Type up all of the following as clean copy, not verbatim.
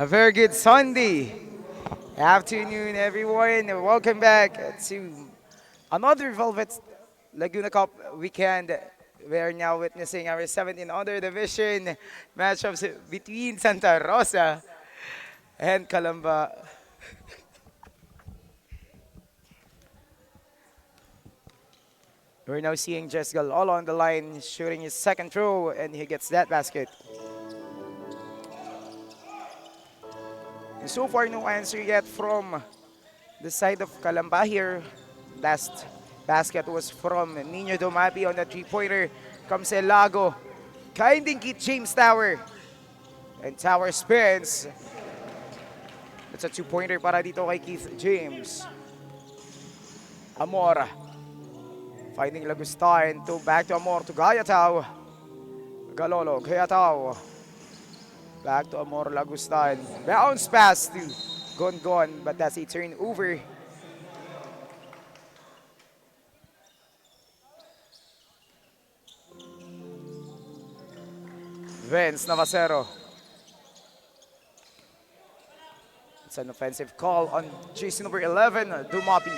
A very good Sunday afternoon, everyone. Welcome back to another Velvet Laguna Cup weekend. We are now witnessing our 17 under division matchups between Santa Rosa and Calamba. We're now seeing Jesgal all on the line, shooting his second throw, and he gets that basket. And so far, no answer yet from the side of Calamba here. Last basket was from Nino Domapi on the three-pointer. Comes El Lago. Kinding kit James Tower. And Tower spins. It's a two-pointer para dito kay Keith James. Amor. Finding Lagustan. Back to Amor to Gayatao. Galolo. Gayatao. Back to Amor Lagustan. Bounce pass to Gongon. But that's a turnover. Vince Navasero. It's an offensive call on jersey number 11, Dumapi.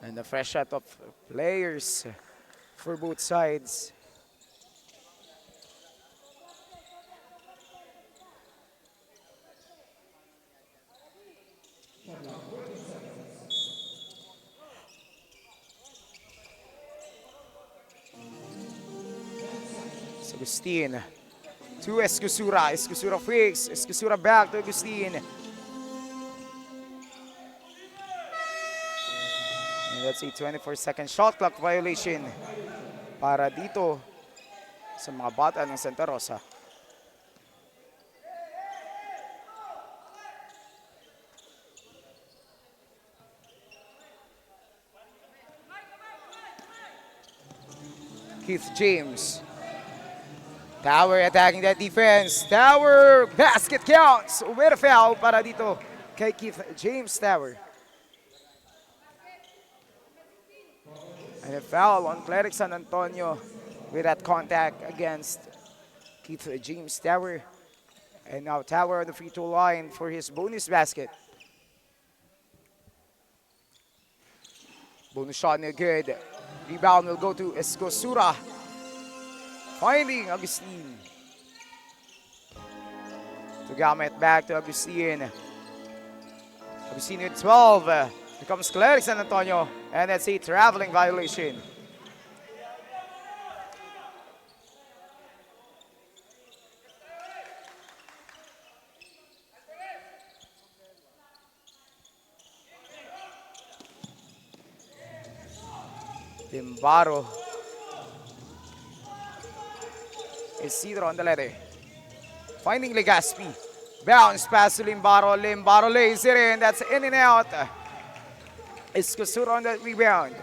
And a fresh set of players for both sides. Agustin to Escusura. Escusura fakes. Escusura back to Agustin. And that's a 24-second shot clock violation. para dito sa mga bata ng Santa Rosa. Keith James. Tower attacking that defense. Tower, basket counts with a foul para dito kay Keith James Tower. And a foul on Cleric San Antonio with that contact against Keith James Tower. And now Tower on the free throw line for his bonus basket. Bonus shot no good. Rebound will go to Escosura. Finding Agustin. To Gamet, back to Agustin. Agustin with 12. Here comes Cleric San Antonio. And that's a traveling violation. Limbaro. Isidro on the letter. Finding Legaspi. Bounce pass to Limbaro. Limbaro lays it in. That's in and out. Escosura on that rebound.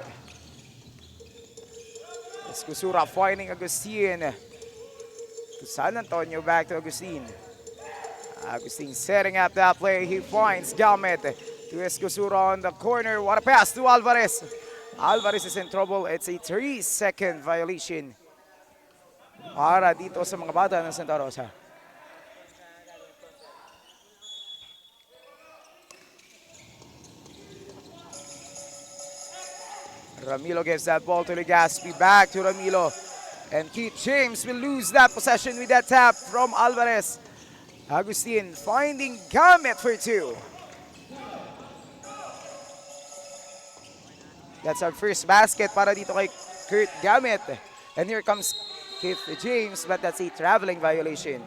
Escosura finding Agustin. To San Antonio, back to Agustin. Agustin setting up that play. He finds Galmet to Escosura on the corner. What a pass to Alvarez. Alvarez is in trouble. It's a 3-second violation para dito sa mga bata ng Santa Rosa. Ramilo gives that ball to Legaspi. Back to Ramilo. And Keith James will lose that possession with that tap from Alvarez. Agustin finding Gamet for 2. That's our first basket para dito kay Kurt Gamet. And here comes Keith James, but that's a traveling violation.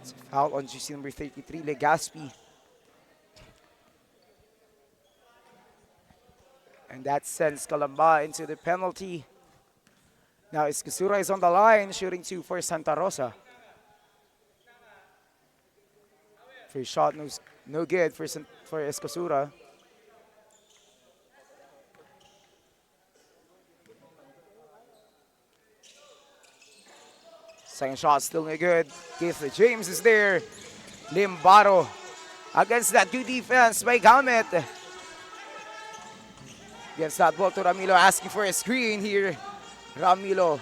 It's a foul on GC number 33, Legaspi. And that sends Calamba into the penalty. Now Escosura is on the line, shooting 2 for Santa Rosa. First shot no good for Escosura. Second shot still no good. Keith James is there. Limbaro against that good defense by Gamet. Gives that ball to Ramilo, asking for a screen here. Ramilo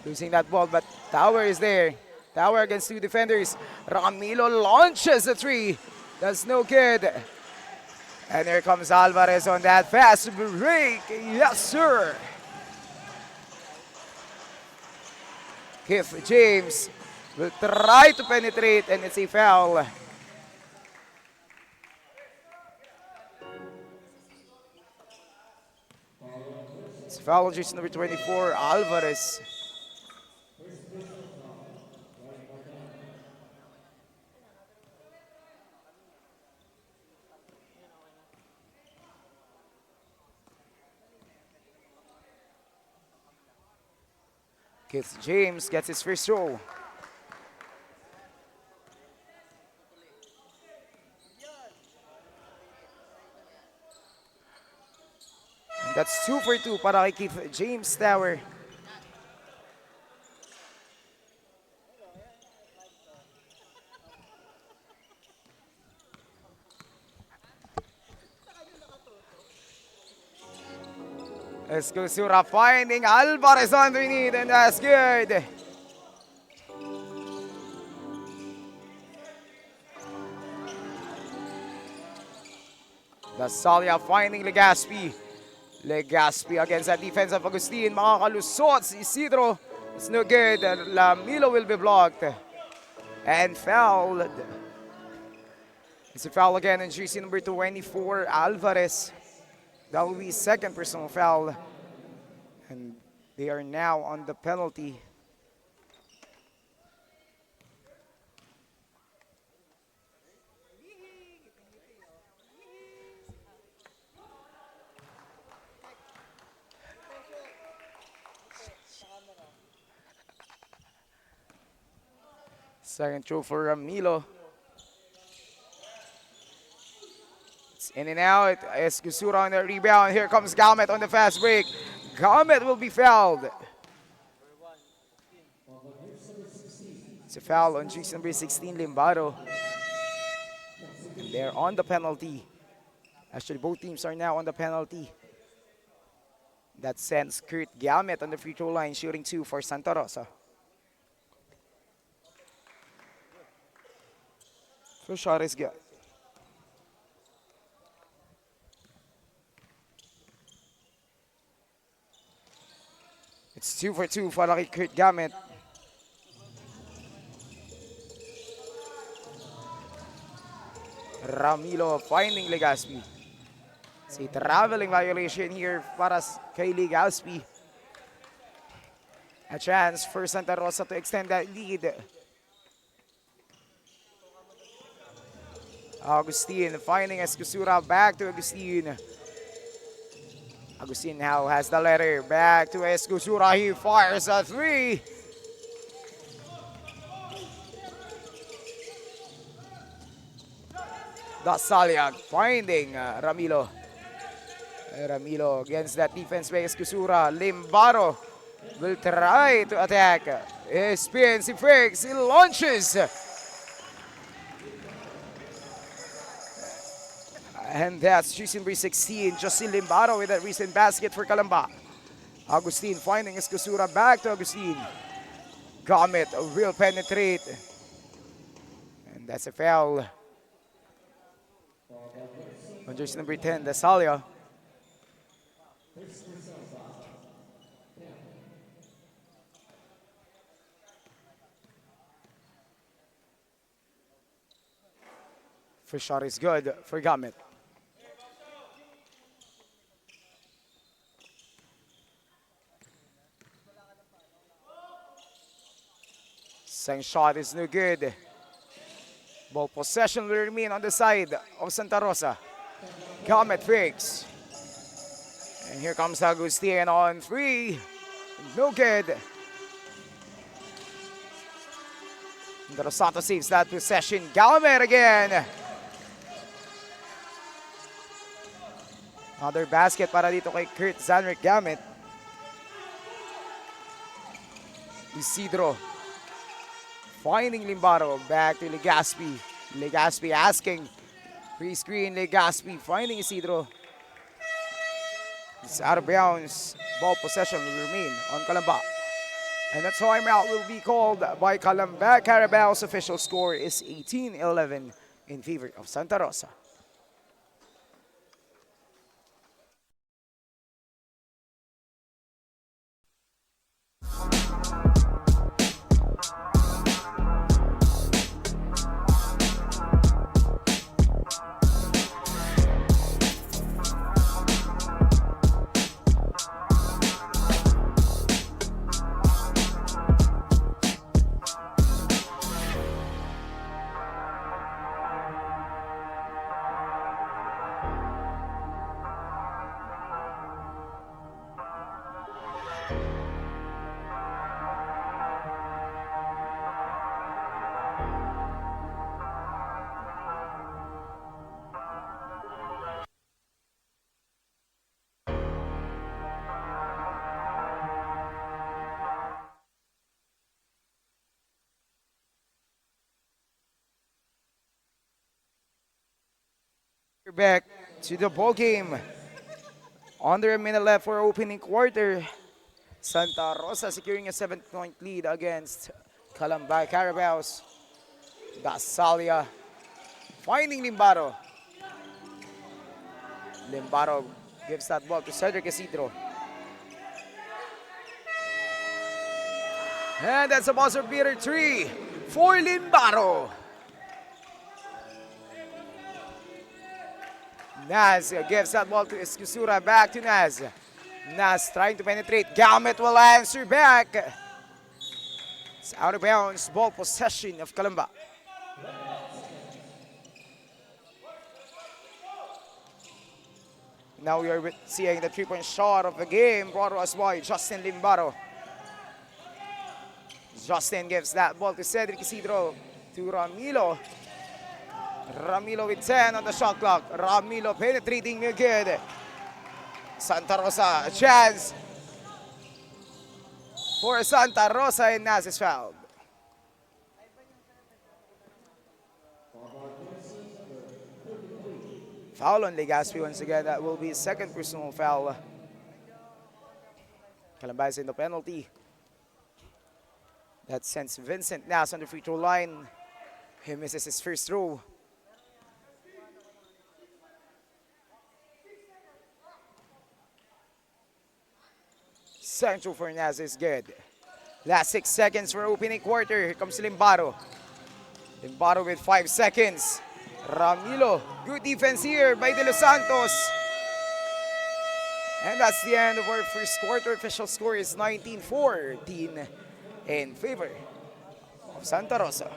losing that ball, but Tower is there. Tower against 2 defenders. Ramilo launches a 3. That's no good. And here comes Alvarez on that fast break. Yes, sir. Keith James will try to penetrate, and it's a foul. It's foul on jersey number 24, Alvarez. Keith James gets his first throw. And that's 2 for 2 para kay Keith James Tower. Escosura finding Alvarez underneath, and that's good. Dasalia finding Legaspi. Legaspi against that defense of Agustin. Makakalusot si Isidro. It's no good. Lamilo will be blocked and fouled. It's a foul again on jersey number 24, Alvarez. That will be second personal foul. And they are now on the penalty. Second throw for Ramilo. It's in and out. Escusura on the rebound. Here comes Galmet on the fast break. Galmet will be fouled. It's a foul on jersey number 16, Limbaro. And they're on the penalty. Actually, both teams are now on the penalty. That sends Kurt Galmet on the free throw line, shooting 2 for Santa Rosa. First shot is good. It's 2 for 2 para kay Kurt Galmet. Ramilo finding Legaspi. It's a traveling violation here para kay Legaspi. A chance for Santa Rosa to extend that lead. Agustin finding Escusura, back to Agustin. Agustin now has the letter, back to Escusura, he fires a 3. Dasaliag finding Ramilo. Ramilo against that defense by Escusura. Limbaro will try to attack. He spins, he fakes, he launches. And that's jersey number 16, Jocelyn Limbaro with that recent basket for Calamba. Agustin finding Escusura, back to Agustin. Galmet will penetrate. And that's a foul on jersey number 10, Dasalia. First shot is good for Galmet. Second shot is no good. Ball possession will remain on the side of Santa Rosa. Galmet fakes. And here comes Agustin on 3. No good. De Los Santos saves that possession. Galmet again. Another basket para dito kay Kurt Zanrick Galmet. Isidro finding Limbaro, back to Legaspi. Legaspi asking. Free screen, Legaspi finding Isidro. It's out of bounds. Ball possession will remain on Calamba. And that timeout will be called by Calamba. Carabao's official score is 18-11 in favor of Santa Rosa. We're back to the ball game. Under a minute left for opening quarter. Santa Rosa securing a 7-point lead against Calamba Carabaos. Dasalia finding Limbaro. Limbaro gives that ball to Cedric Isidro. And that's a buzzer beater 3 for Limbaro. Naz gives that ball to Escusura. Back to Naz. Naz trying to penetrate. Galmet will answer back. It's out of bounds. Ball possession of Calamba. Now we are seeing the three-point shot of the game brought to us by Justin Limbaro. Justin gives that ball to Cedric Isidro, to Ramilo. Ramilo with 10 on the shot clock. Ramilo penetrating good. Santa Rosa, a chance for Santa Rosa, and Naz is fouled. Foul on Legazpi once again. That will be second personal foul. Calamba is in the penalty. That sends Vincent Naz on the free throw line. He misses his first throw. Second throw for Naz is good. Last 6 seconds for opening quarter. Here comes Limbaro. Limbaro with 5 seconds. Ramilo, good defense here by De Los Santos. And that's the end of our first quarter. Official score is 19-14 in favor of Santa Rosa.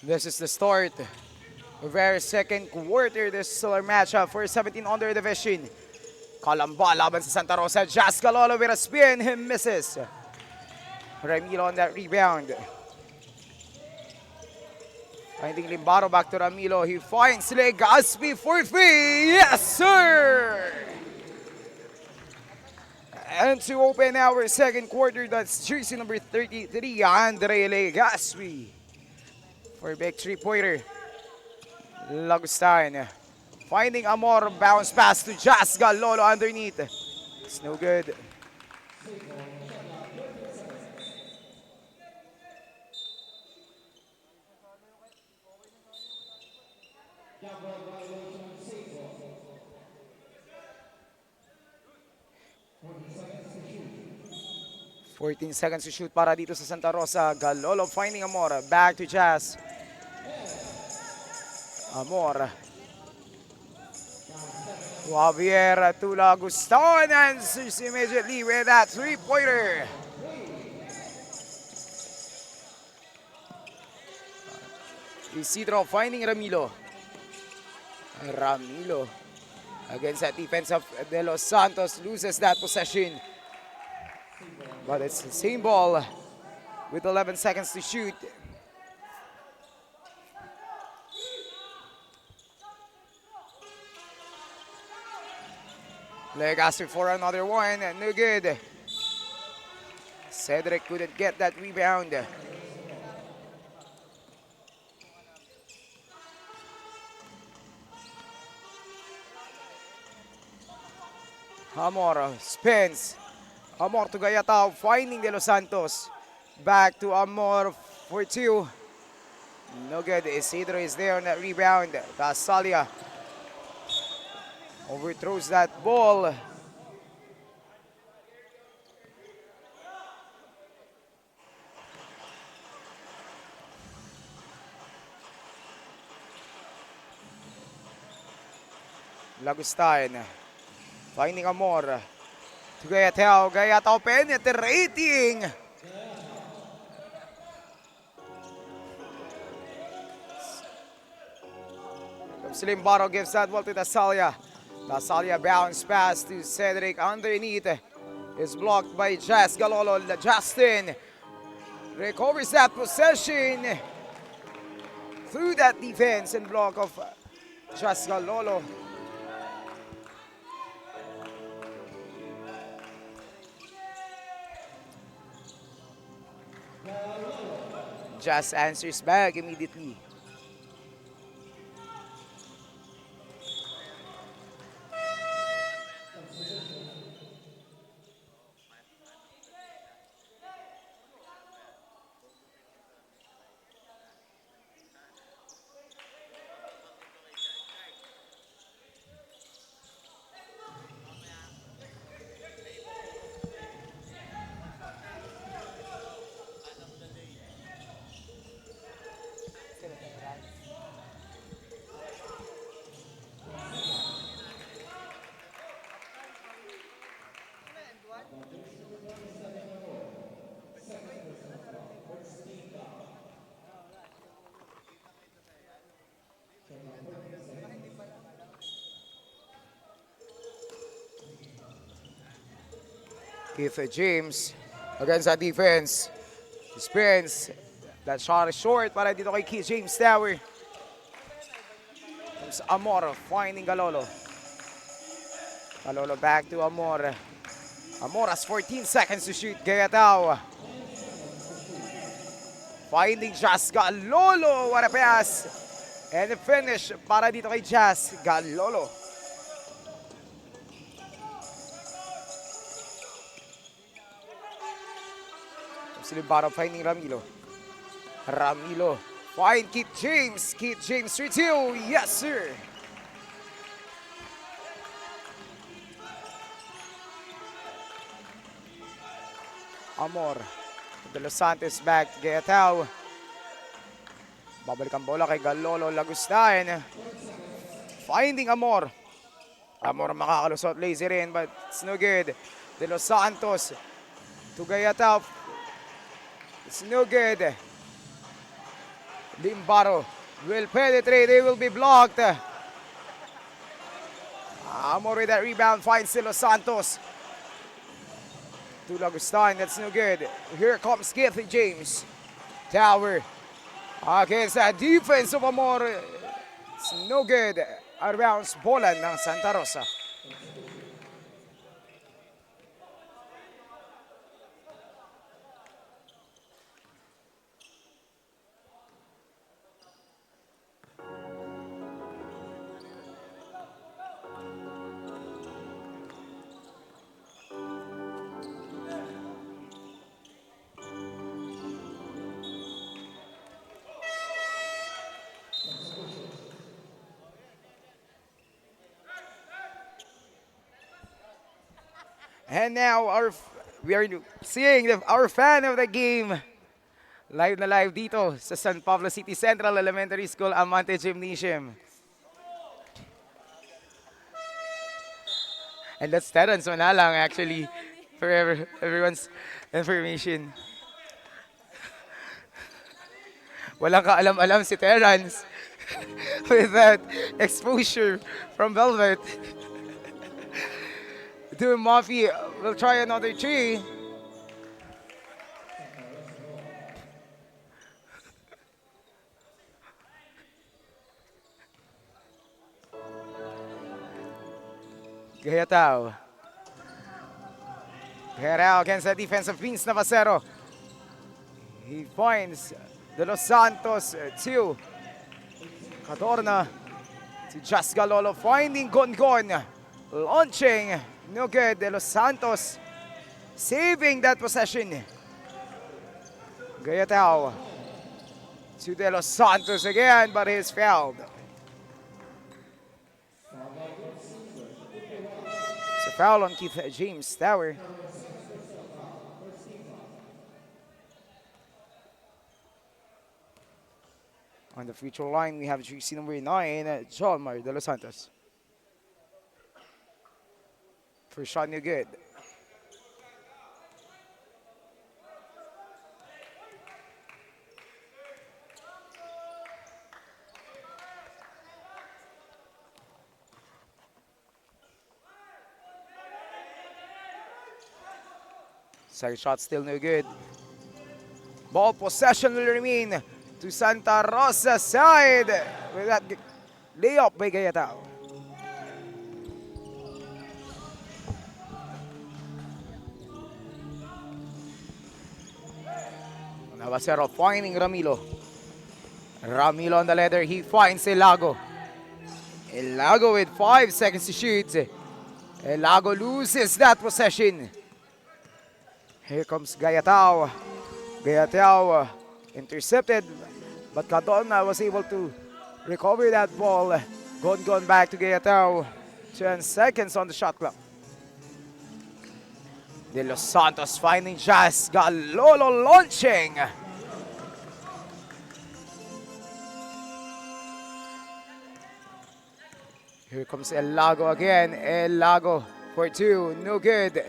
This is the start of our second quarter. This is our matchup for 17 under division. Calamba laban sa Santa Rosa. Jazz Galolo with a spin. He misses. Ramilo on that rebound. Finding Limbaro, back to Ramilo. He finds Legazpi for three. Yes, sir! And to open our second quarter, that's jersey number 33, Andre Legazpi. For big three-pointer. Lagustan finding Amor, bounce pass to Jazz Galolo underneath. It's no good. "14 seconds to shoot para dito sa Santa Rosa. Galolo finding Amor. Back to Jazz. Amor. Javier to Lagustan answers immediately with that three-pointer. Isidro finding Ramilo. Ramilo against that defense of De Los Santos, loses that possession. But it's the same ball with 11 seconds to shoot. Legazpi for another one, no good. Cedric couldn't get that rebound. Amor spins. Amor to Gayatao, finding De Los Santos. Back to Amor for two. No good. Isidro is there on that rebound. Dasalia overthrows that ball. Lagustan finding Amor to Gayatao. Gayatao penetrating. Slimbaro gives that ball to Dasalia. Dasalia bounce pass to Cedric underneath. Is blocked by Jas Galolo. Justin recovers that possession through that defense and block of Jas Galolo. Jas answers back immediately. Keith James against that defense. Spins. That shot is short para dito kay Keith James Tower. Comes Amor finding Galolo. Galolo back to Amor. Amor has 14 seconds to shoot. Gayatao finding Jas Galolo. What a pass. And the finish para dito kay Jas Galolo. Slimbaro finding Ramilo. Ramilo find Keith James. Keith James 3-2. Yes, sir. Amor. De Los Santos back. Gayatao. Babalik ang bola kay Galolo Lagustan. Finding Amor. Amor makakalusot. Lazy rin but it's no good. De Los Santos to Gayatao. It's no good. Limbaro will penetrate. They will be blocked. Amor with that rebound finds De Los Santos. To Lagustan. That's no good. Here comes Keith James. Tower against that defense of Amor. It's no good. Around bola ng Santa Rosa. And now we are seeing our fan of the game live na live dito sa San Pablo City Central Elementary School Amante Gymnasium. And that's Terrence Manalang actually for everyone's information. Walang kaalam-alam si Terrence with that exposure from Velvet. To Muffy will try another three. Gayatao. Gayatao against the defense of Vince Navasero. He finds De Los Santos to Cadorna to Jas Galolo finding Gongon. Launching No good. De Los Santos saving that possession. Gayatao to De Los Santos again, but he's fouled. It's a foul on Keith James Tower. On the free throw line, we have jersey number 9, John Mario De Los Santos. First shot, no good. Second shot still no good. Ball possession will remain to Santa Rosa side with that layup by Gayatao. Navasero finding Ramilo. Ramilo on the ladder, he finds Elago. Elago with 5 seconds to shoot. Elago loses that possession. Here comes Gayatao. Gayatao intercepted, but Cadona was able to recover that ball. Gone back to Gayatao. 10 seconds on the shot clock. De Los Santos finding Jazz Galolo launching. Here comes El Lago again. El Lago for 2, no good.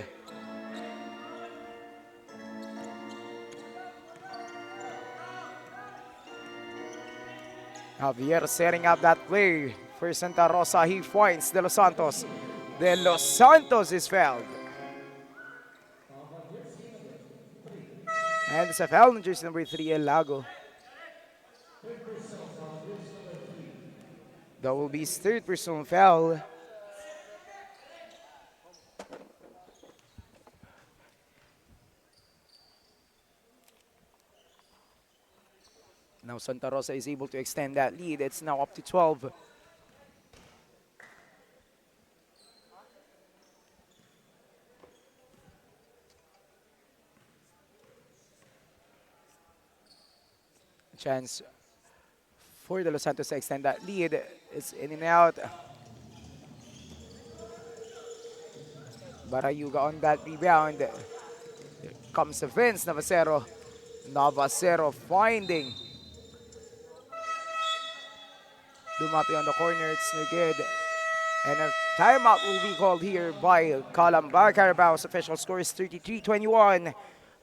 Javier setting up that play for Santa Rosa. He finds De Los Santos. De Los Santos is fouled. And it's a foul on jersey number 3, El Lago. That will be his 3rd personal foul. Now Santa Rosa is able to extend that lead. It's now up to 12. Chance for De Los Santos to extend that lead. It's in and out. Barayuga on that rebound. Here comes Vince Navasero. Navasero finding Dumapi on the corner, it's no good. And a timeout will be called here by Calamba. Carabao's official score is 33-21.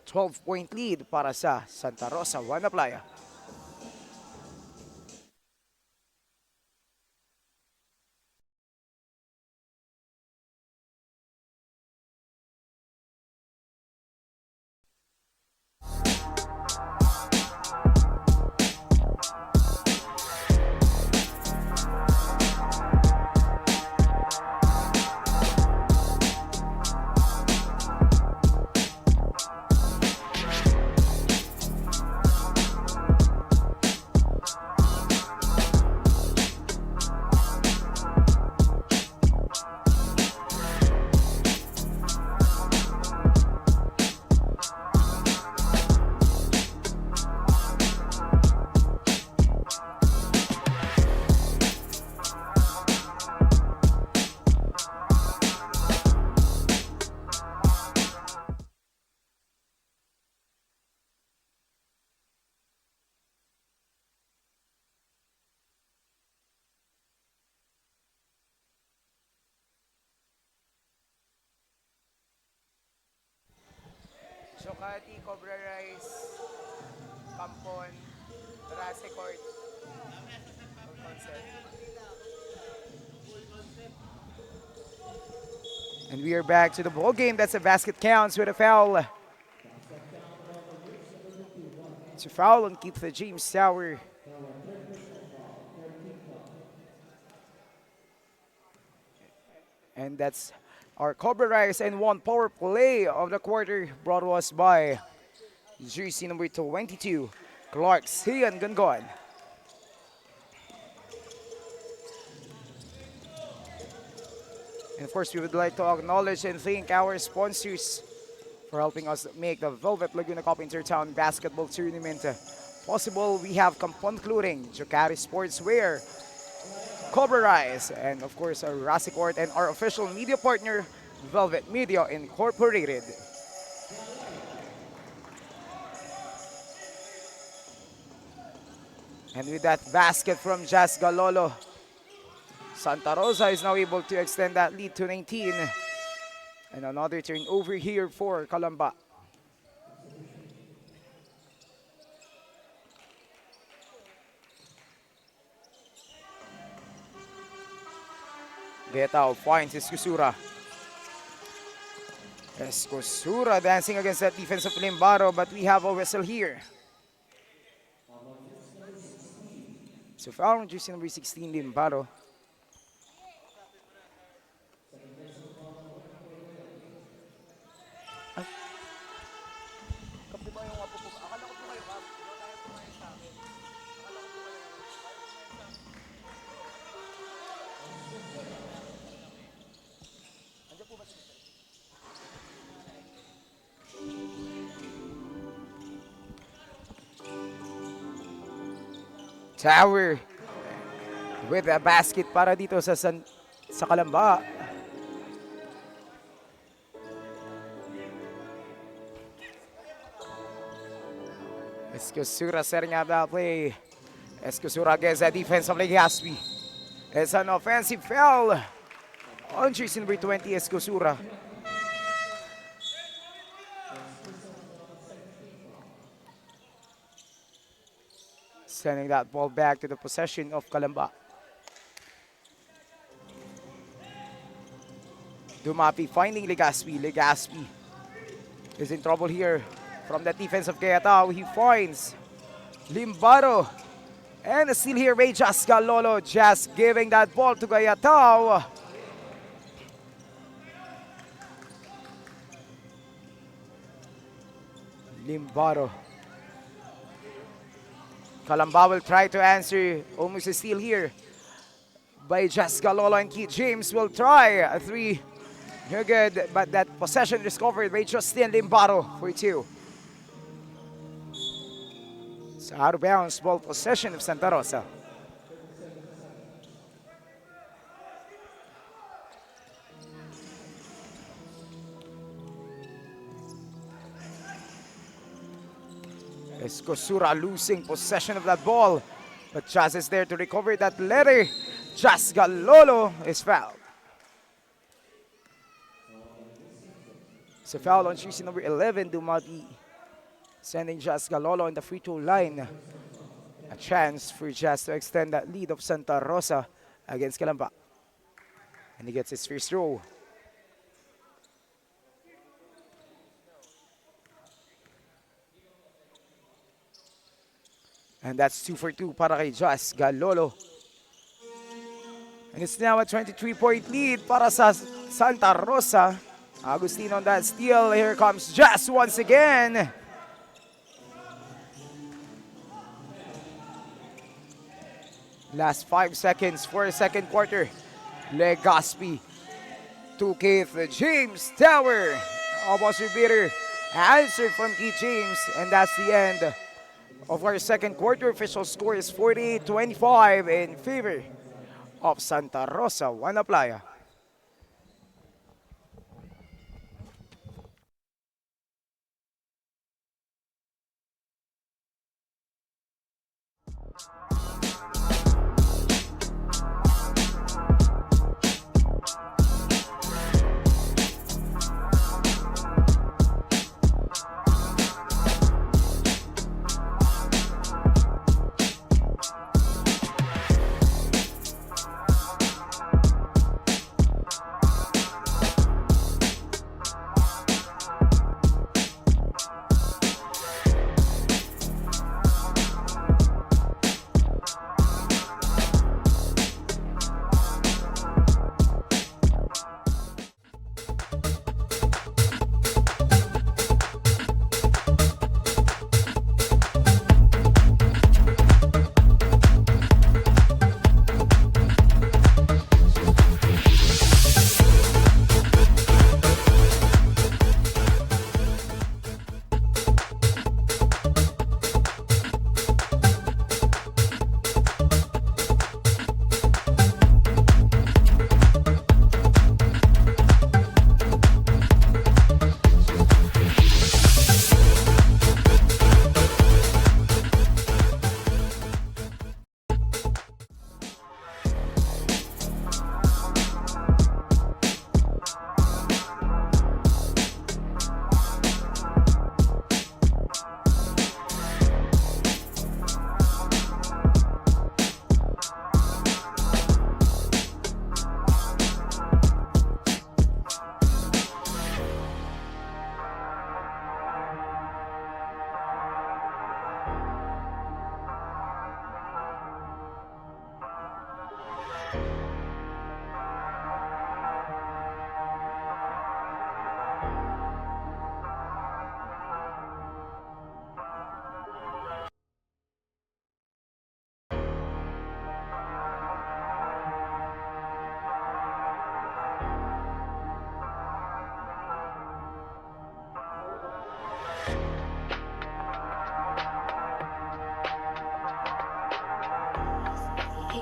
12-point lead para sa Santa Rosa, Juana Playa. Chocati, Cobra Rice, Campon, Rase Court. And we are back to the ball game. That's a basket counts with a foul. It's a foul on Keith James Tower. And that's our Cobra Rice and 1 power play of the quarter brought to us by jersey number 22, Clark Sian Gangon. And of course, we would like to acknowledge and thank our sponsors for helping us make the Velvet Laguna Cup Intertown Basketball Tournament possible. We have Kampon Clothing, Jocari Sportswear, Cobra Rise, and of course, our Rasicort and our official media partner, Velvet Media Incorporated. And with that basket from Jazz Galolo, Santa Rosa is now able to extend that lead to 19. And another turnover here for Calamba. Getao finds Escosura. Escosura dancing against that defense of Limbaro, but we have a whistle here. So foul on jersey number 16, Limbaro. Tower with a basket para dito sa Calamba. Escosura setting up that play. Escosura against the defense of Legazpi. It's an offensive foul on jersey number 20, Escosura. Sending that ball back to the possession of Calamba. Dumapi finding Legazpi. Legazpi is in trouble here from the defense of Cayetao. He finds Limbaro. And still here by Jazz Galolo. Just giving that ball to Cayetao. Limbaro. Calamba will try to answer. Almost a steal here by Jazz Galolo, and Keith James will try a three. You're good, but that possession discovered by Justin Limbaro for two. So out of bounds, ball possession of Santa Rosa. Escosura losing possession of that ball, but Jazz is there to recover that letter. Jazz Galolo is fouled. It's a foul on jersey number 11, Dumapi, sending Jazz Galolo on the free throw line. A chance for Jazz to extend that lead of Santa Rosa against Calamba. And he gets his first throw. And that's 2 for 2 para kay Jazz Galolo. And it's now a 23-point lead para sa Santa Rosa. Agustin on that steal. Here comes Jazz once again. Last 5 seconds for the second quarter. Legazpi to Keith James. Tower. Almost beater. Answer from Keith James. And that's the end of our second quarter. Official score is 48-25 in favor of Santa Rosa. Juana Playa.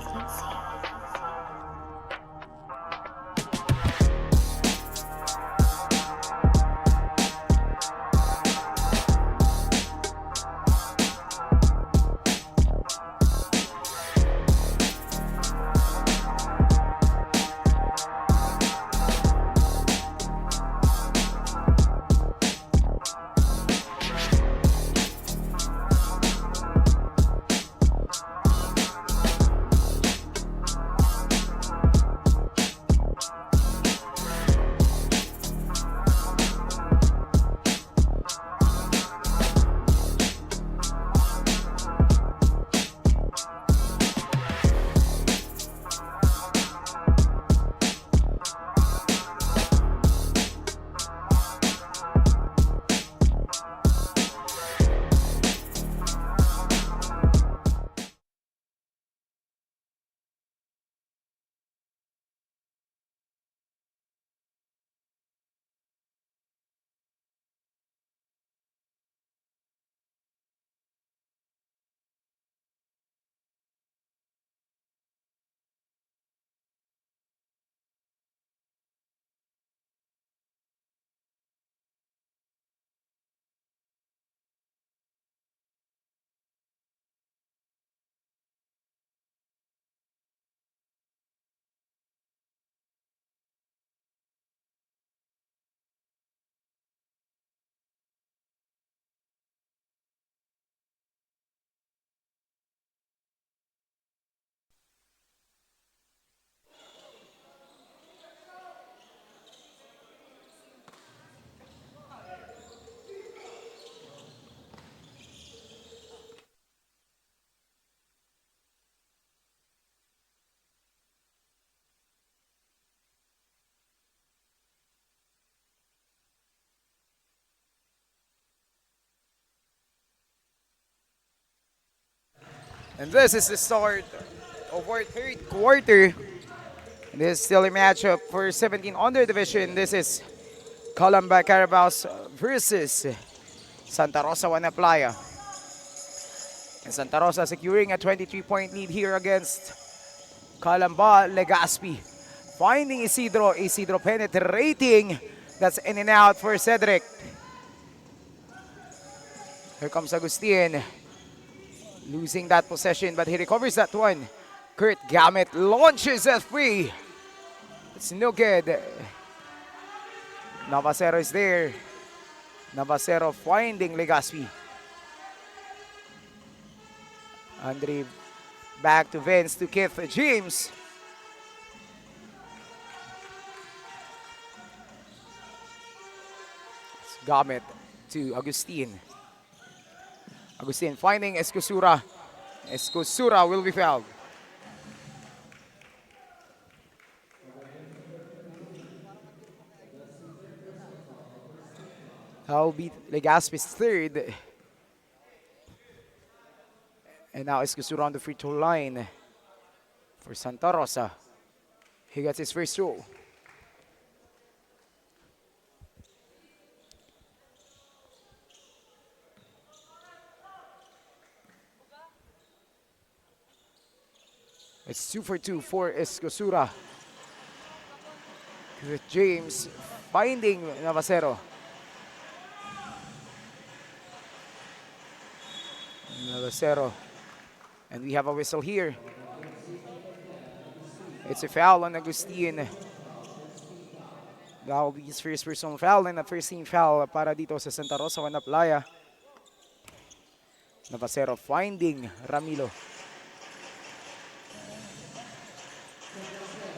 frequency. And this is the start of our third quarter. This is still a matchup for 17 under division. This is Calamba Carabaos versus Santa Rosa Juana Playa. And Santa Rosa securing a 23-point lead here against Calamba Legazpi. Finding Isidro. Isidro penetrating. That's in and out for Cedric. Here comes Agustin. Losing that possession, but he recovers that one. Kurt Gamet launches a free. It's no good. Navacero is there. Navacero finding Legazpi. Andre back to Vince to Keith James. It's Gamet to Agustin. Agustin finding Escosura. Escosura will be fouled. That'll be Legazpi's third. And now Escosura on the free throw line for Santa Rosa. He gets his first throw. It's 2 for 2 for Escosura. With James finding Navacero. Navacero. And we have a whistle here. It's a foul on Agustin. That will be his first personal foul and a first team foul para dito sa Santa Rosa Juana Playa. Navacero finding Ramilo.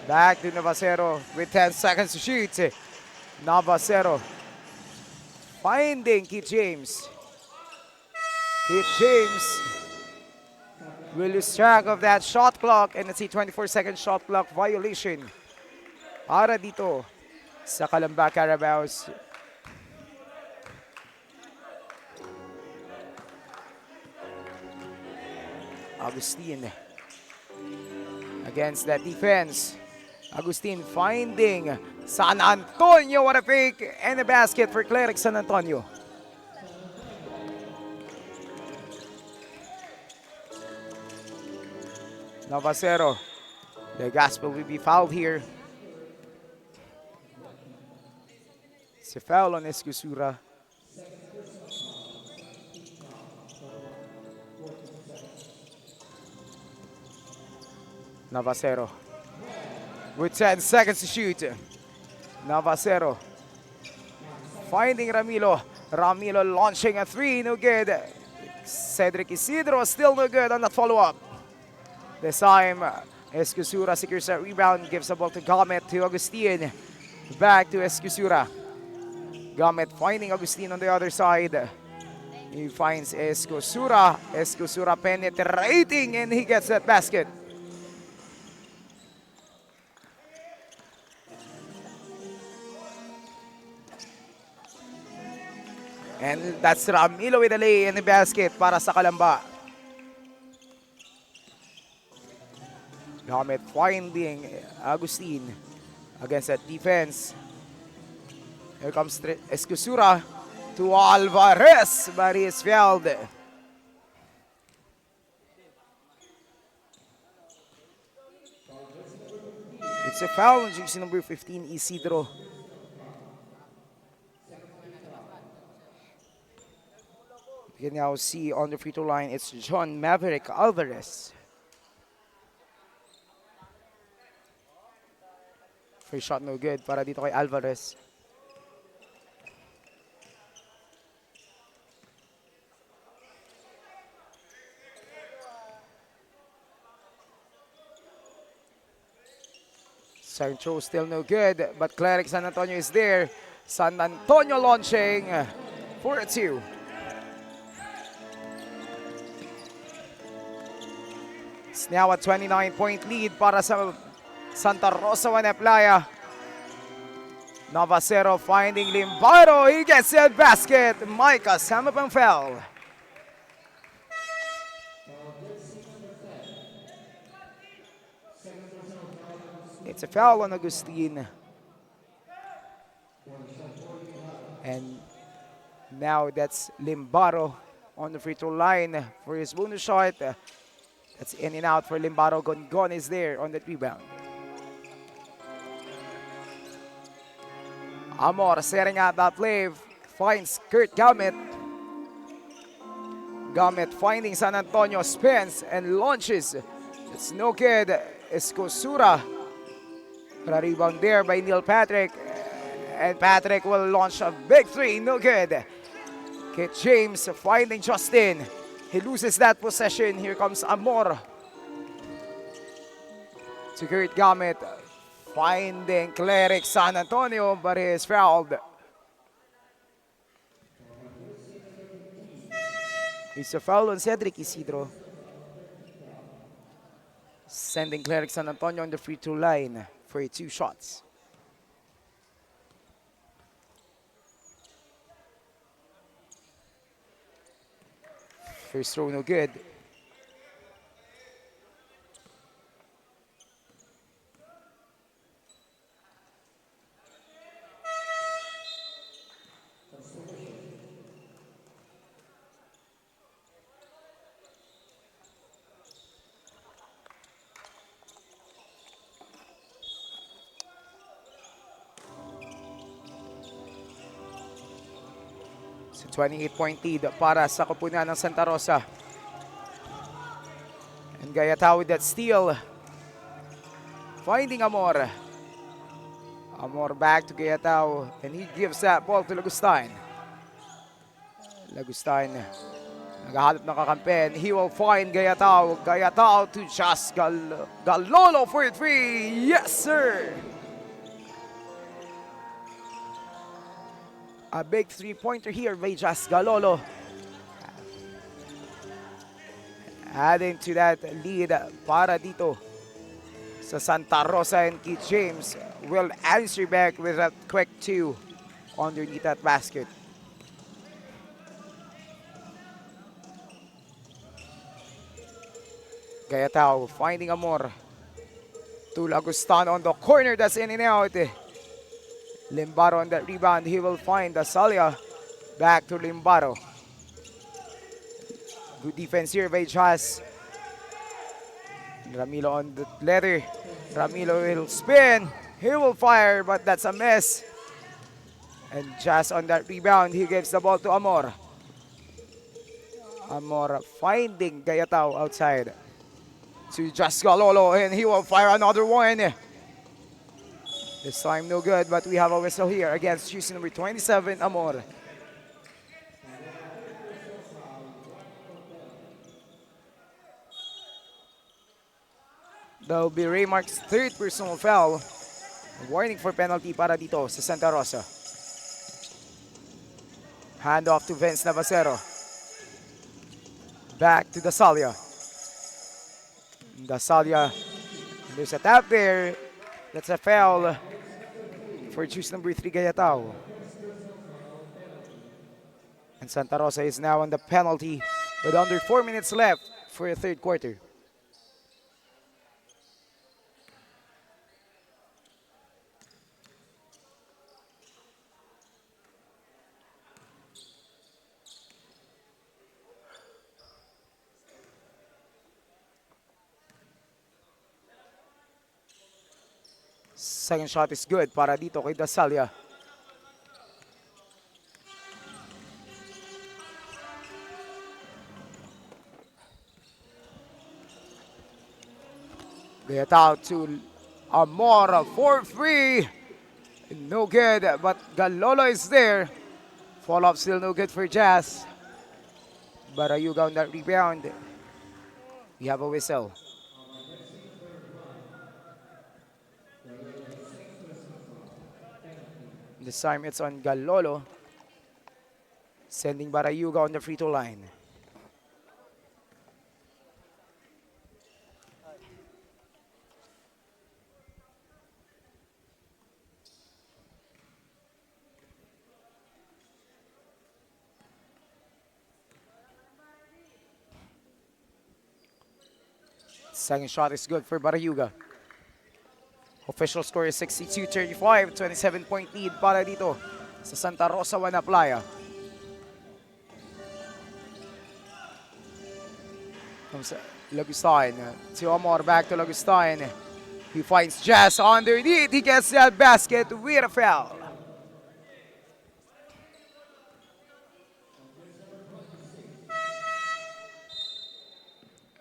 Back to Navacero with 10 seconds to shoot. Navacero finding Keith James. Keith James will lose track of that shot clock, and it's a 24-second shot clock violation para dito sa Calamba Carabaos. Agustin against that defense. Agustin finding San Antonio. What a pick and a basket for Cleric San Antonio. Navacero. The gospel will be fouled here. It's a foul on Escosura. Navacero. With 10 seconds to shoot. Navacero. Finding Ramilo. Ramilo launching a three, no good. Cedric Isidro still no good on that follow-up. This time, Escosura secures a rebound, gives the ball to Gomet, to Agustin. Back to Escosura. Gomet finding Agustin on the other side. He finds Escosura. Escosura penetrating, and he gets that basket. And that's Ramilo with a lay in the basket para sa Kalamba. Gomet finding Agustin against that defense. Here comes Escosura to Alvarez, but he is fouled. It's a foul on jersey number 15, Isidro. You can now see on the free throw line, it's John Maverick Alvarez. First shot no good para dito kay Alvarez. Second throw still no good, but Cleric San Antonio is there. San Antonio launching for a 2. It's now a 29-point lead para sa Santa Rosa Juana Playa. Navacero finding Limbaro. He gets that basket. Micah Samapang foul. It's a foul on Agustin. And now that's Limbaro on the free throw line for his bonus shot. That's in and out for Limbaro. Gongon is there on that rebound. Amor setting out that play. Finds Kurt Gomet. Gomet finding San Antonio. Spins and launches. It's no good. Escosura. But a rebound there by Neil Patrick. And Patrick will launch a big three. No good. Kit James finding Justin. He loses that possession. Here comes Amor. To Kurt Gomet. Finding Cleric San Antonio, but he is fouled. It's a foul on Cedric Isidro. Sending Cleric San Antonio on the free throw line for 2 shots. First throw no good. So 28-point lead para sa koponan ng Santa Rosa. And Gayatao with that steal. Finding Amor. Amor back to Gayatao. And he gives that ball to Lagustin. Lagustin naghahanap ng kakampi. And he will find Gayatao. Gayatao to Jas Galolo for 3. Yes, sir! A big three-pointer here by Jas Galolo. Adding to that lead para dito sa Santa Rosa, and Keith James will answer back with that quick 2 underneath that basket. Gayatao finding Amor. To Lagustan on the corner, that's in and out. Limbaro on that rebound. He will find Asalia. Back to Limbaro. Good defense here by Jas. Ramilo on the letter. Ramilo will spin. He will fire, but that's a miss. And just on that rebound, he gives the ball to Amor. Amor finding Gayatao outside. To just Galolo, and he will fire another one. This time no good, but we have a whistle here against jersey number 27, Amor. That will be Raymark's third personal foul. Warning for penalty para dito sa Santa Rosa. Hand off to Vince Navasero. Back to Dasalia. Dasalia, there's a tap there. That's a foul for juice number 3, Gayatao. And Santa Rosa is now on the penalty with under 4 minutes left for the third quarter. Second shot is good para dito kay Dasalia. Get out to Amor for free. No good, but Galolo is there. Fall off still no good for Jazz. Barayuga on that rebound. We have a whistle. This time it's on Galolo. Sending Barayuga on the free throw line. Second shot is good for Barayuga. Official score is 62-35, 27-point lead para dito sa Santa Rosa, Juana Playa. Comes Lagustin to Amor, back to Lagustin. He finds Jazz underneath. He gets that basket with a foul.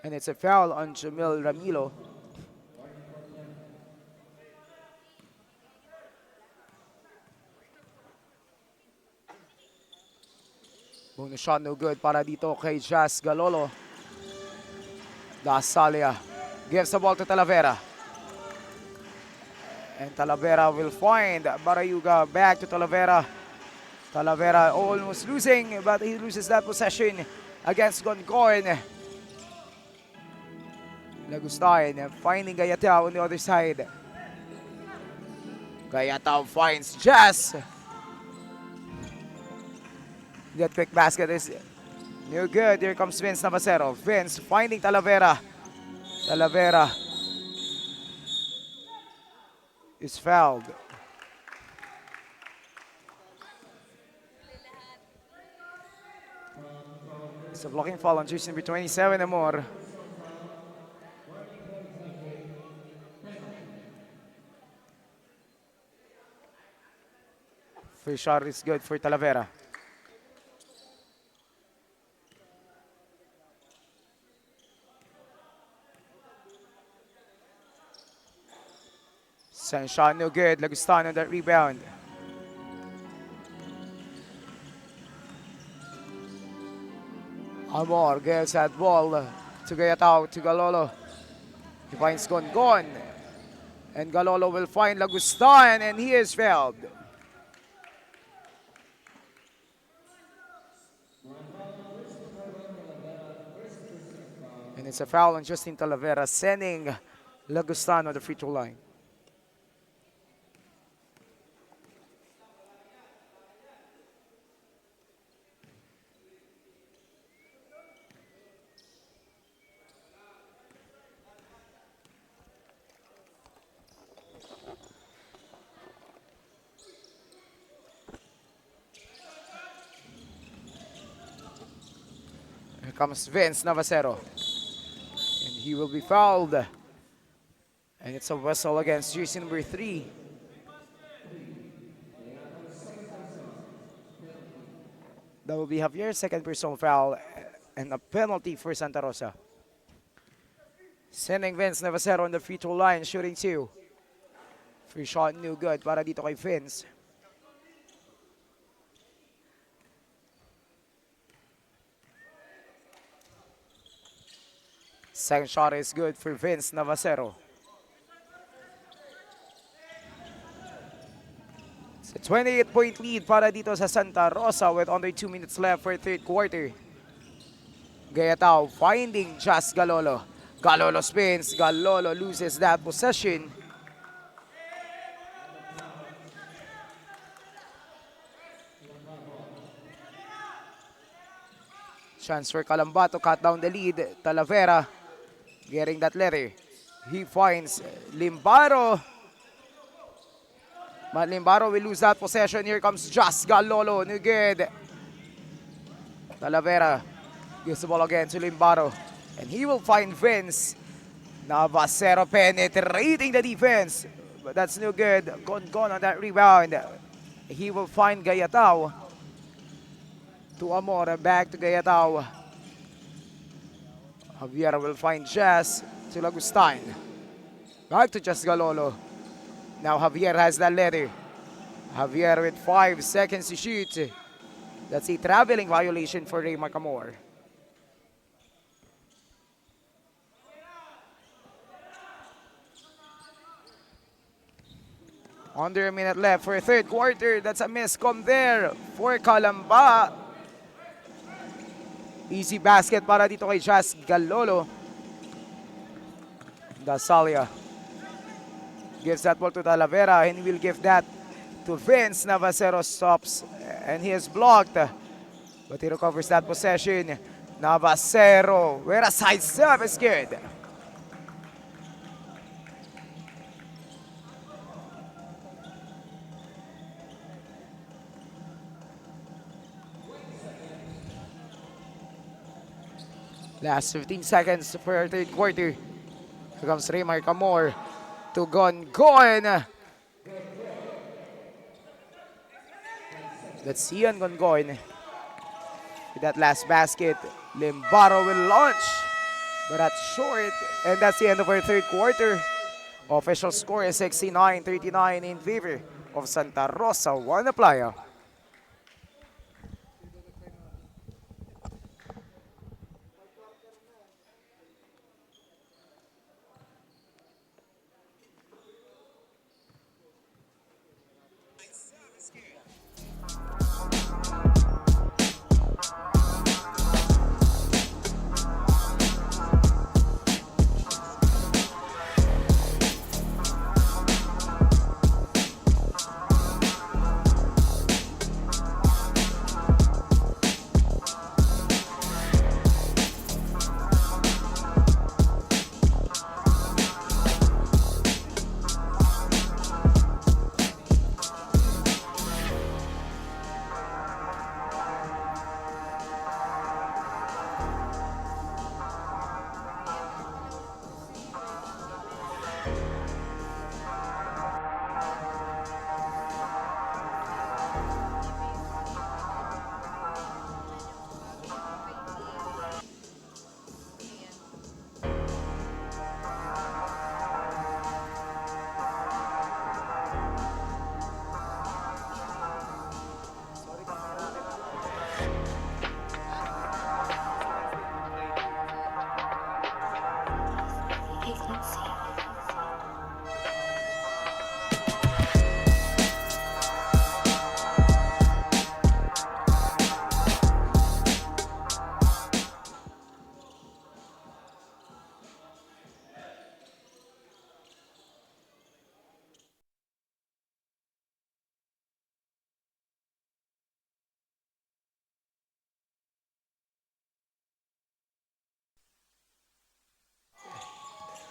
And it's a foul on Jamil Ramilo. Bonus shot no good para dito kay Jazz Galolo. Dasalia gives the ball to Talavera. And Talavera will find Barayuga, back to Talavera. Talavera almost losing, but he loses that possession against Goncoin. Lagustin finding Gayatao on the other side. Gayatao finds Jazz. That quick basket is no good. Here comes Vince Navasero. Vince finding Talavera. Talavera is fouled. It's a blocking foul on jersey number 27, Amor. First shot is good for Talavera. Second shot no good. Lagustin on that rebound. Amor gets that ball to Gayatao, to Galolo. He finds Gongon. And Galolo will find Lagustin, and he is fouled. And it's a foul on Justin Talavera, sending Lagustin on the free throw line. Here comes Vince Navasero. And he will be fouled And it's a whistle against jersey number 3. That will be Javier's second personal foul and a penalty for Santa Rosa. Sending Vince Navasero on the free throw line, shooting 2. Free shot, no good para dito kay Vince. Second shot is good for Vince Navasero. It's a 28-point lead para dito sa Santa Rosa with under 2 minutes left for third quarter. Gayatao finding Just Galolo. Galolo spins. Galolo loses that possession. Chance for Calamba to cut down the lead. Talavera getting that letter. He finds Limbaro. But Limbaro will lose that possession. Here comes Just Galolo. No good. Talavera gives the ball again to Limbaro. And he will find Vince. Navasero penetrating the defense. But that's no good. Gone on that rebound. He will find Gayatao. To Amor, back to Gayatao. Javier will find Jazz to Lagustain. Back to Just Galolo. Now Javier has that letter. Javier with 5 seconds to shoot. That's a traveling violation for Ray Macamor. Under a minute left for third quarter. That's a miscom there for Calamba. Easy basket para dito kay Jazz Galolo. Dasalia gives that ball to Talavera and he will give that to Vince. Navasero stops and he is blocked. But he recovers that possession. Navasero, where a side step is good. Last 15 seconds for our third quarter. Here comes Raymar Camor to Gongon. Let's see on Gongon. With that last basket, Limbaro will launch. But that's short. And that's the end of our third quarter. Official score is 69-39 in favor of Santa Rosa Juana Playa.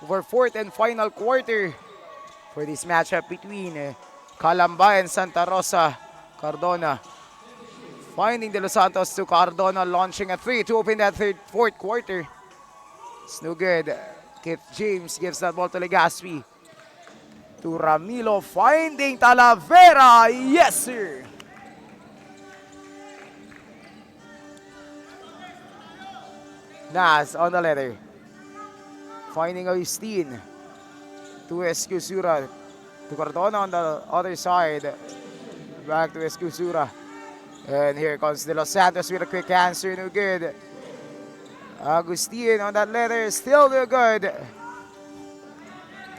For fourth and final quarter for this matchup between Calamba and Santa Rosa. Cardona finding De Los Santos to Cardona, launching a 3 to open that fourth quarter. It's no good. Kip James gives that ball to Legaspi. to Ramilo, finding Talavera. Yes, sir. Nas on the letter. Finding Agustin to Escusura. To Cardona on the other side. Back to Escusura. And here comes De Los Santos with a quick answer. No good. Agustin on that letter. Still no good.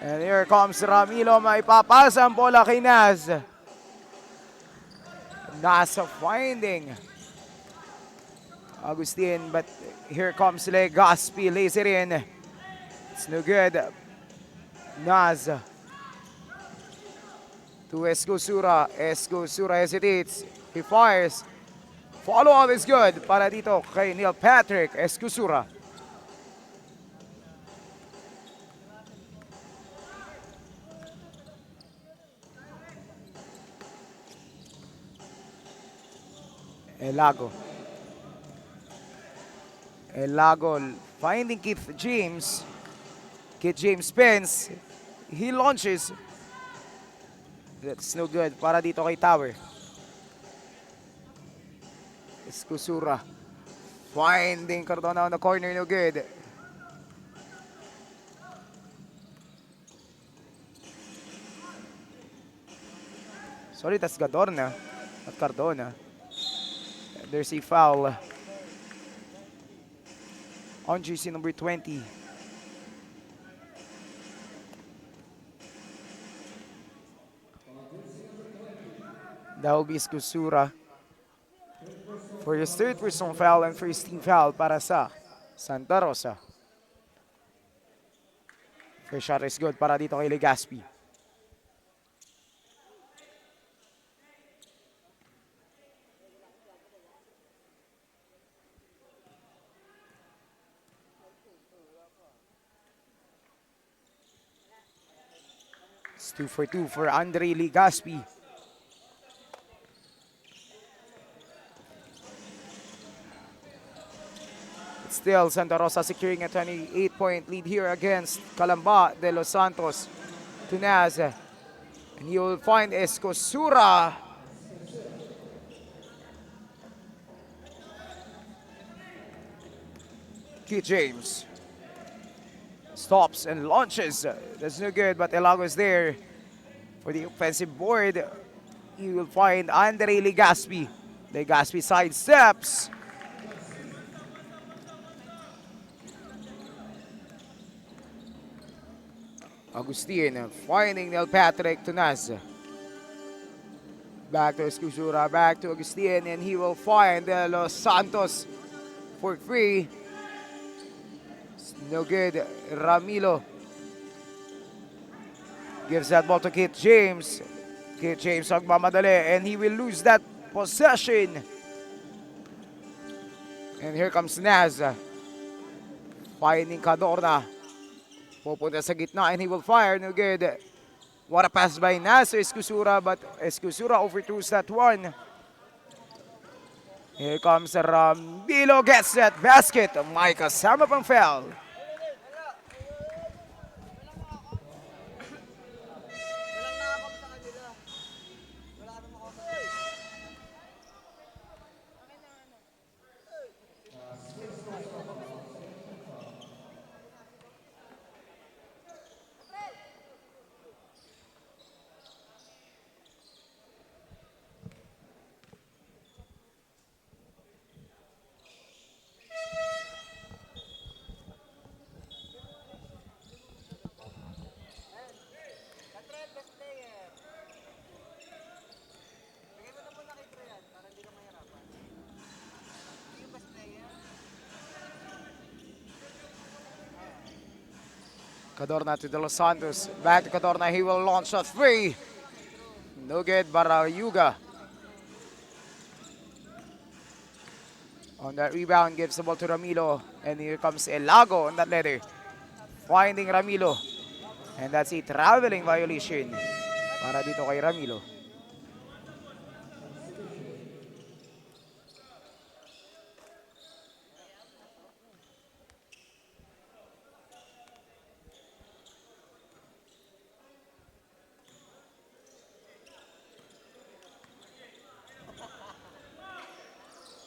And here comes Ramilo. May papasa ang bola kay Naz. Naz finding Agustin, but here comes Legaspi. Lays it in. It's no good. Naz to Escusura. Escusura hesitates. He fires. Follow-up is good para dito kay Neil Patrick Escusura. Elago finding Keith James. Keith James spins. He launches. That's no good para dito kay Tower. Escusura finding Cardona on the corner, no good. Sorry, that's Gadorna, not Cardona. There's a foul on GC number 20. That will be Escusura for his third personal foul and first team foul para sa Santa Rosa. First shot is good para dito kay Legaspi. It's 2 for 2 for Andre Legaspi. Still, Santa Rosa securing a 28-point lead here against Calamba de Los Santos. To Naz. And you will find Escusura. Keith James stops and launches. That's no good, but Elago is there for the offensive board. You will find Andre Legaspi. Legaspi sidesteps. Agustin finding Neil Patrick to Naz. Back to Escusura, back to Agustin, and he will find Los Santos for free. It's no good. Ramilo gives that ball to Keith James. Keith James magmamadali, and he will lose that possession. And here comes Naz. Finding Cadorna. Pupunta sa gitna and he will fire. No good. What a pass by Naz Escusura, but Escusura overthrows that one. Here comes Ramilo, gets that basket. May kasama pang foul. Cadorna to De Los Santos. Back to Cadorna. He will launch a three. No good. Barayuga. On that rebound, gives the ball to Ramilo. And here comes Elago on that letter. Finding Ramilo. And that's a traveling violation para dito kay Ramilo.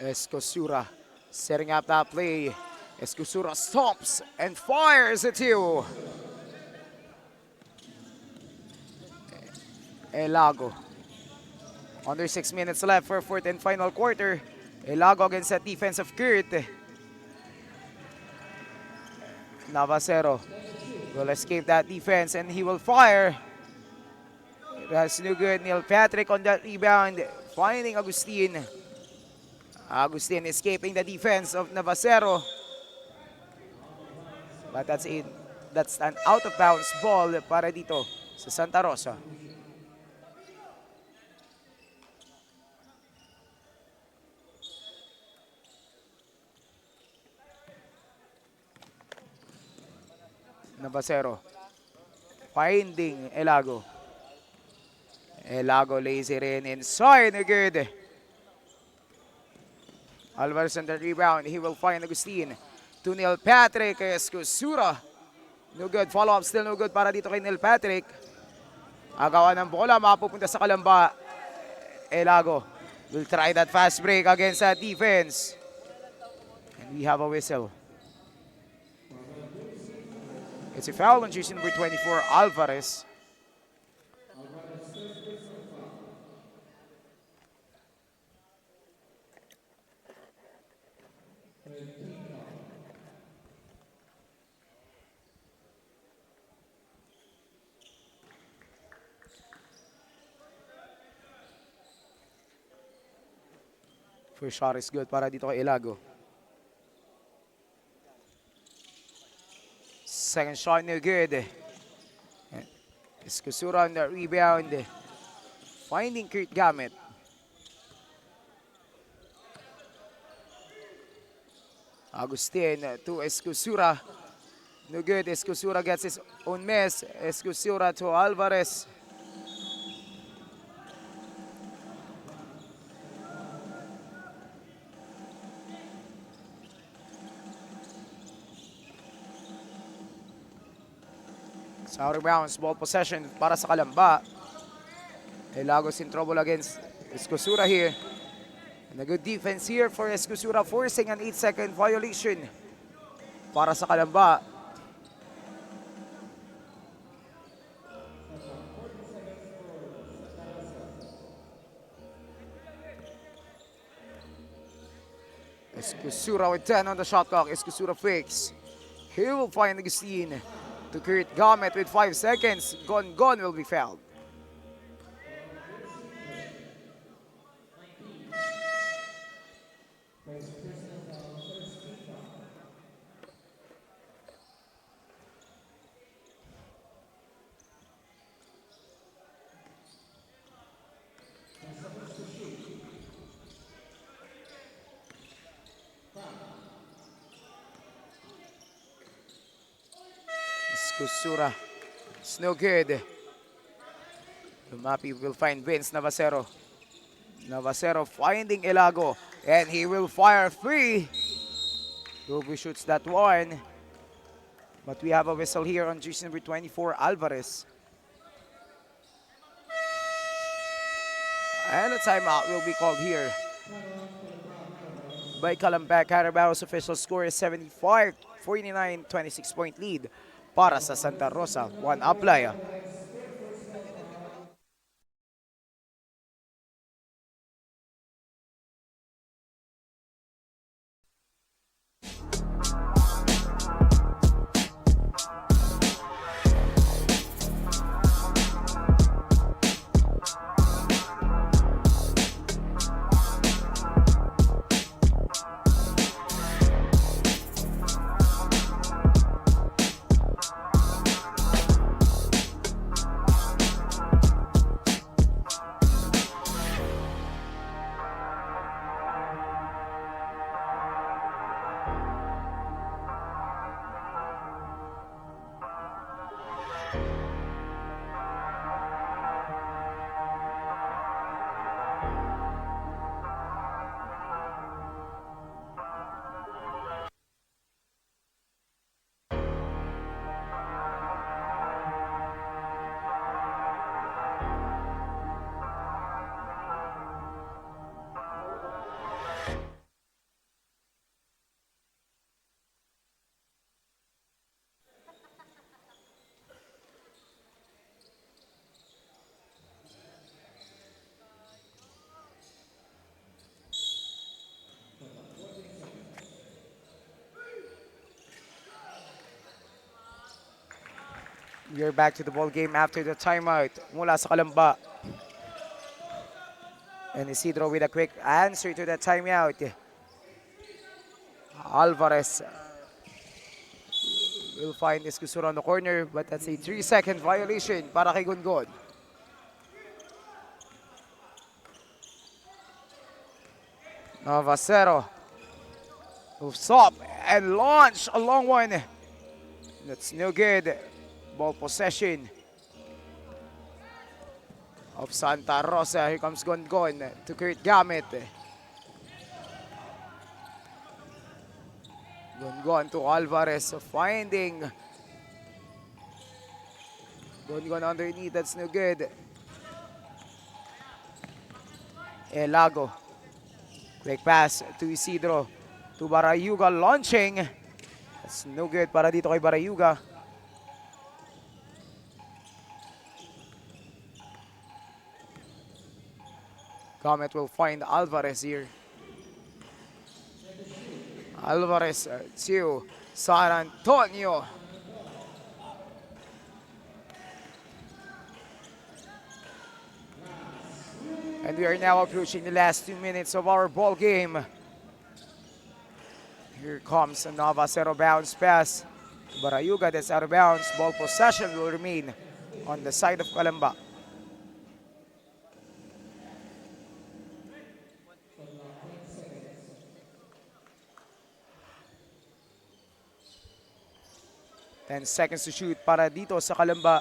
Escosura setting up that play. Escosura stops and fires at you. Elago. Under 6 minutes left for fourth and final quarter. Elago against that defense of Kurt. Navasero will escape that defense and he will fire. That's no good. Neil Patrick on that rebound. Finding Agustin. Agustin escaping the defense of Navasero. But that's an out of bounds ball para dito sa Santa Rosa. Navasero finding Elago. Elago lays it in inside. Good. Alvarez on the rebound. He will find Agustin. To Neil Patrick. Escosura. No good. Follow-up still no good para dito kay Neil Patrick. Agawan ng bola. Mapupunta sa Kalamba. Elago will try that fast break against that defense. And we have a whistle. It's a foul on jersey number 24, Alvarez. First shot is good para dito kay Elago. Second shot no good. Escosura on the rebound. Finding Kurt Gamet. Agustin to Escosura. No good. Escosura gets his own miss. Escosura to Alvarez. Out of bounds, ball possession para sa Kalamba. Elago's in trouble against Escosura here. And a good defense here for Escosura, forcing an 8-second violation para sa Kalamba. Escosura with 10 on the shot clock. Escosura fakes. He will find Agustin. To Kurt Gamet with 5 seconds. Gone will be fouled. Escosura. It's no good. Lumapi will find Vince Navasero. Navasero finding Elago. And he will fire free. Ruby shoots that one. But we have a whistle here on jersey number 24, Alvarez. And a timeout will be called here by Calamba. Carabao's official score is 75-49, 26-point lead para sa Santa Rosa. One up playa. We're back to the ball game after the timeout mula sa Kalamba. And Isidro with a quick answer to that timeout. Alvarez will find Escusura on the corner, but that's a 3-second violation para kay Gongon. Navasero moves up and launch a long one. That's no good. Ball possession of Santa Rosa. Here comes Gongon to Kurt Gamit. Gongon to Alvarez, finding Gongon underneath, that's no good. Elago, quick pass to Isidro, to Barayuga launching. That's no good para dito kay Barayuga. Comet will find Alvarez here. Alvarez to San Antonio. And we are now approaching the last 2 minutes of our ball game. Here comes a Navasero bounce pass. Barayuga, that's out of bounds. Ball possession will remain on the side of Calamba. Ten seconds to shoot para dito sa Calamba.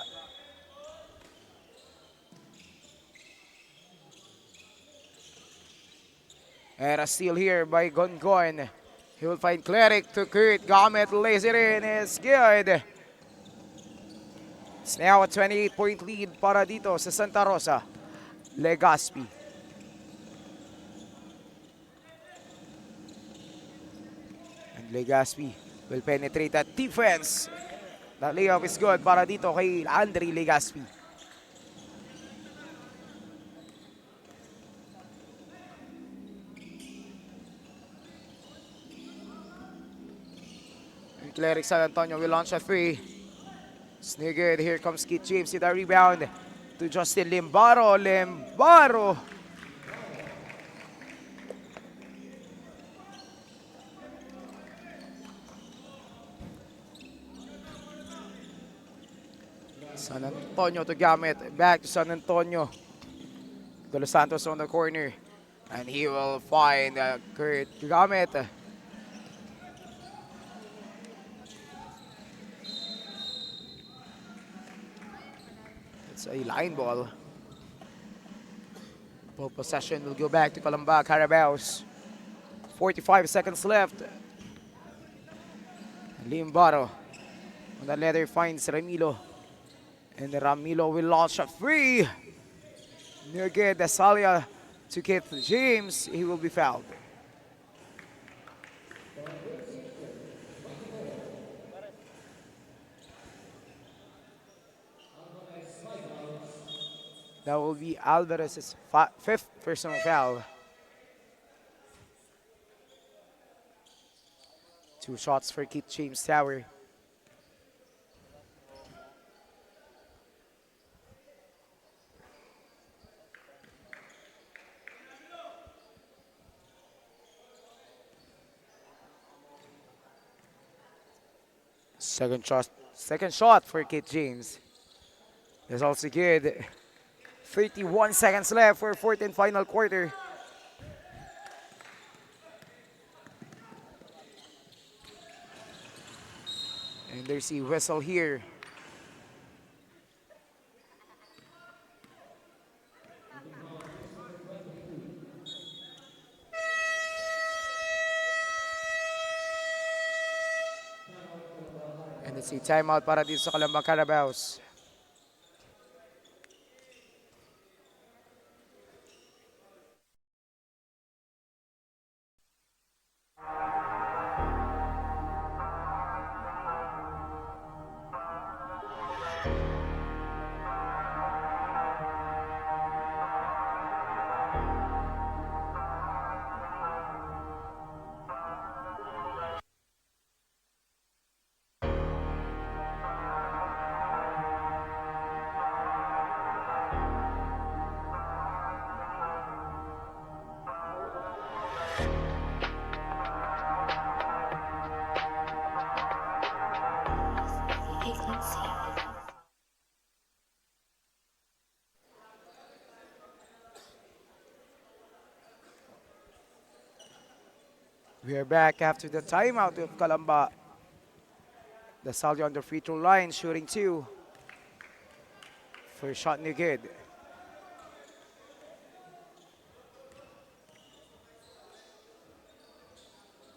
And a steal here by Gongon. He will find Cleric to Kurt. Gamit lays it in. It's good. It's now a 28-point lead para dito sa Santa Rosa. Legaspi. And Legaspi will penetrate that defense. The layup is good para dito kay Andre Legaspi. And Cleric San Antonio will launch a three. It's no good. Here comes Keith James with a rebound to Justin Limbaro. Limbaro. San Antonio to Gamit. Back to San Antonio. De Los Santos on the corner. And he will find Kurt Gamit. It's a line ball. Ball possession will go back to Calamba Carabaos. 45 seconds left. Limbaro on the leather finds Ramilo. And Ramilo will launch a free. No good. Dasalia to Keith James. He will be fouled. That will be Alvarez's fifth personal foul. 2 shots for Keith James Tower. Second shot for Keith James. That's also good. 31 seconds left for fourth and final quarter. And there's a whistle here. And it's a timeout para dito sa Calamba Carabaos. We are back after the timeout of Calamba. The Salty on the free throw line, shooting 2. First shot no good.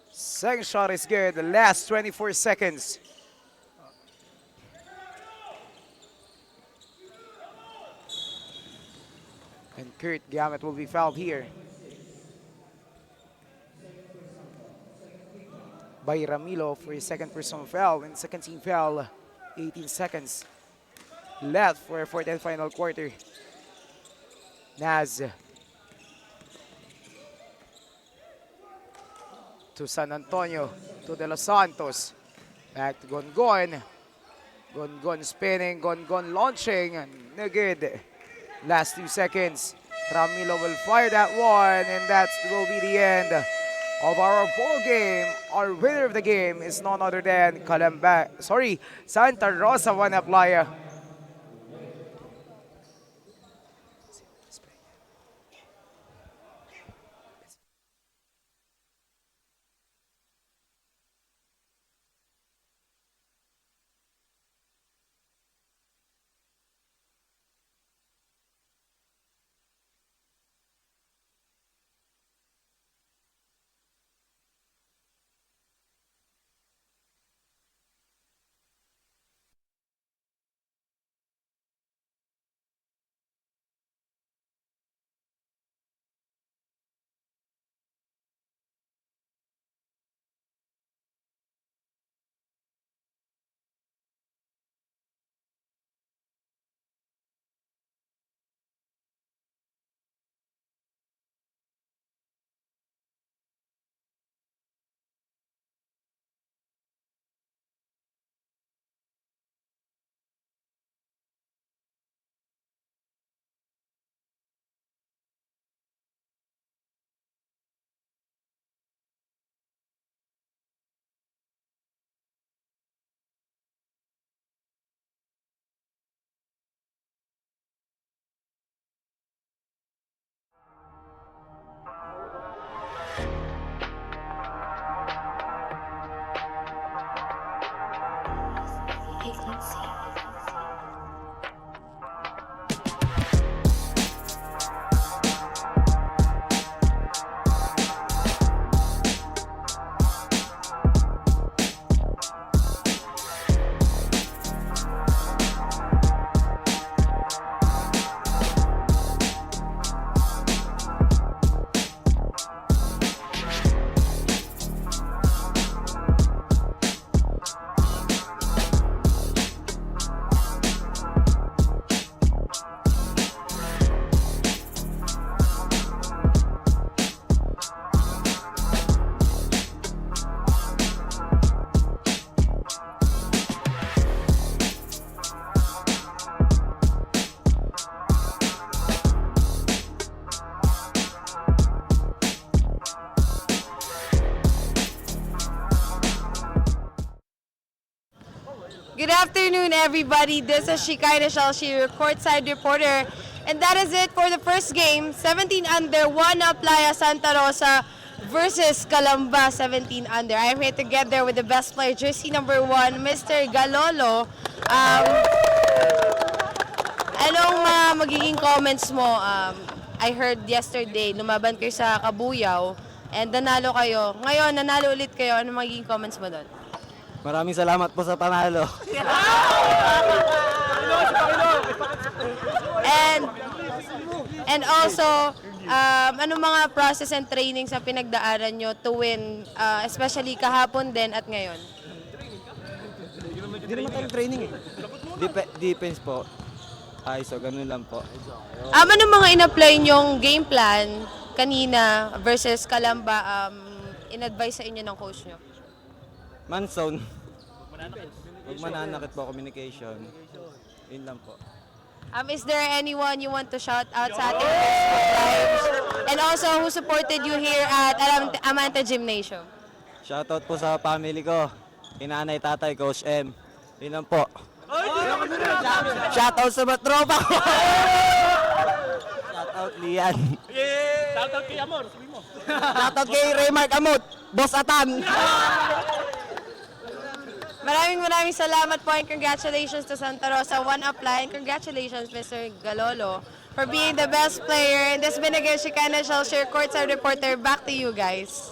Second shot is good. The last 24 seconds. And Kurt Gamet will be fouled here by Ramilo for his second personal foul and second team foul. 18 seconds left for a fourth and final quarter. Naz to San Antonio, to De Los Santos, back to Gongon. Gongon spinning, Gongon launching, and no good. Last 2 seconds, Ramilo will fire that one, and that will be the end of our ball game. Our winner of the game is none other than Santa Rosa Buena Playa. Good afternoon, everybody. This is Shikaina Shalshi, your courtside reporter. And that is it for the first game. 17 under, Buena Playa Santa Rosa versus Calamba, 17 under. I'm here together with the best player, jersey number 1, Mr. Galolo. Anong magiging comments mo? I heard yesterday, lumaban kayo sa Kabuyao and nanalo kayo. Ngayon, nanalo ulit kayo. Anong magiging comments mo doon? Maraming salamat po sa panalo. And also, anong mga process and training sa pinagdaanan nyo to win, especially kahapon din at ngayon? Hindi naman tayong training eh. Defense po. Ay, so ganun lang po. Anong mga in-apply nyong game plan kanina versus Calamba, in-advise sa inyo ng coach nyo? Man zone. Huwag mananakit po, communication. Yun lang po. Is there anyone you want to shout out sa ating Facebook Lives? And also, who supported you here at Amante Gymnasium? Shoutout po sa family ko. Inanay, tatay, Coach M. Yun lang po. Shoutout sa mga tropa ko. Shoutout Lian. Shoutout kay Amor, sabi mo. Shoutout kay Raymark Amot, Boss Atan. Maraming salamat po and congratulations to Santa Rosa One Up Line. Congratulations, Mr. Galolo, for being the best player. And this has been again Shekinah Shelshire, courtside reporter. Back to you guys.